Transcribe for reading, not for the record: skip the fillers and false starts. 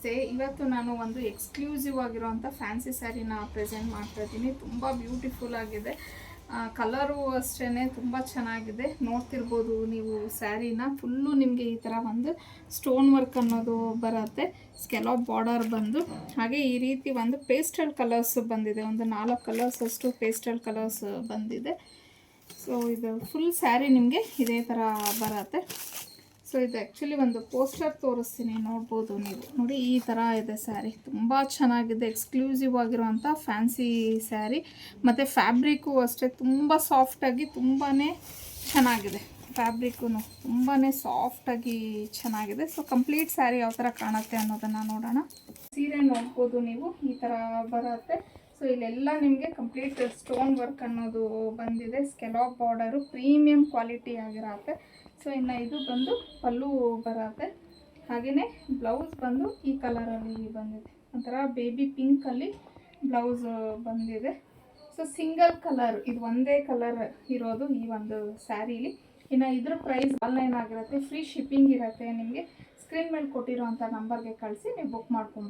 ನಮಸ್ತೆ. ಇವತ್ತು ನಾನು ಒಂದು ಎಕ್ಸ್ಕ್ಲೂಸಿವ್ ಆಗಿರೋಂಥ ಫ್ಯಾನ್ಸಿ ಸ್ಯಾರಿನ ಪ್ರೆಸೆಂಟ್ ಮಾಡ್ತಾ ಇದ್ದೀನಿ. ತುಂಬ ಬ್ಯೂಟಿಫುಲ್ ಆಗಿದೆ. ಕಲರು ಅಷ್ಟೇ ತುಂಬ ಚೆನ್ನಾಗಿದೆ. ನೋಡ್ತಿರ್ಬೋದು ನೀವು ಸ್ಯಾರಿನ ಫುಲ್ಲು ನಿಮಗೆ ಈ ಥರ ಒಂದು ಸ್ಟೋನ್ ವರ್ಕ್ ಅನ್ನೋದು ಬರುತ್ತೆ. ಸ್ಕೆಲಾಪ್ ಬಾರ್ಡರ್ ಬಂದು ಹಾಗೆ ಈ ರೀತಿ ಒಂದು ಪೇಸ್ಟಲ್ ಕಲರ್ಸ್ ಬಂದಿದೆ. ಒಂದು 4 ಕಲರ್ಸ್ ಅಷ್ಟು ಪೇಸ್ಟಲ್ ಕಲರ್ಸ್ ಬಂದಿದೆ. ಸೊ ಇದು ಫುಲ್ ಸ್ಯಾರಿ ನಿಮಗೆ ಇದೇ ಥರ ಬರುತ್ತೆ. ಸೊ ಇದು ಆ್ಯಕ್ಚುಲಿ ಒಂದು ಪೋಸ್ಟರ್ ತೋರಿಸ್ತೀನಿ, ನೋಡ್ಬೋದು ನೀವು. ನೋಡಿ ಈ ಥರ ಇದೆ ಸ್ಯಾರಿ. ತುಂಬ ಚೆನ್ನಾಗಿದೆ. ಎಕ್ಸ್ಕ್ಲೂಸಿವ್ ಆಗಿರುವಂಥ ಫ್ಯಾನ್ಸಿ ಸ್ಯಾರಿ. ಮತ್ತು ಫ್ಯಾಬ್ರಿಕ್ಕು ಅಷ್ಟೇ ತುಂಬ ಸಾಫ್ಟಾಗಿ ತುಂಬಾ ಚೆನ್ನಾಗಿದೆ. ಫ್ಯಾಬ್ರಿಕ್ಕು ತುಂಬಾ ಸಾಫ್ಟಾಗಿ ಚೆನ್ನಾಗಿದೆ. ಸೊ ಕಂಪ್ಲೀಟ್ ಸ್ಯಾರಿ ಯಾವ ಥರ ಕಾಣುತ್ತೆ ಅನ್ನೋದನ್ನು ನೋಡೋಣ. ಸೀರೆ ನೋಡ್ಬೋದು ನೀವು, ಈ ಥರ ಬರುತ್ತೆ. ಸೊ ಇಲ್ಲೆಲ್ಲ ನಿಮಗೆ ಕಂಪ್ಲೀಟ್ ಸ್ಟೋನ್ ವರ್ಕ್ ಅನ್ನೋದು ಬಂದಿದೆ. ಸ್ಕೆಲಾಪ್ ಬಾರ್ಡರು ಪ್ರೀಮಿಯಂ ಕ್ವಾಲಿಟಿ ಆಗಿರುತ್ತೆ. ಸೊ ಇನ್ನು ಇದು ಬಂದು ಪಲ್ಲು ಬರುತ್ತೆ. ಹಾಗೆಯೇ ಬ್ಲೌಸ್ ಬಂದು ಈ ಕಲರಲ್ಲಿ ಬಂದಿದೆ. ಒಂಥರ ಬೇಬಿ ಪಿಂಕಲ್ಲಿ ಬ್ಲೌಸ್ ಬಂದಿದೆ. ಸೊ ಸಿಂಗಲ್ ಕಲರ್, ಇದು ಒಂದೇ ಕಲರ್ ಇರೋದು ಈ ಒಂದು ಸ್ಯಾರೀಲಿ. ಇನ್ನು ಇದ್ರ ಪ್ರೈಸ್ ಆನ್ಲೈನ್ ಆಗಿರುತ್ತೆ. ಫ್ರೀ ಶಿಪ್ಪಿಂಗ್ ಇರುತ್ತೆ. ನಿಮಗೆ ಸ್ಕ್ರೀನ್ ಮೇಲೆ ಕೊಟ್ಟಿರೋಂಥ ನಂಬರ್ಗೆ ಕಳಿಸಿ ನೀವು ಬುಕ್ ಮಾಡ್ಕೊಂಡು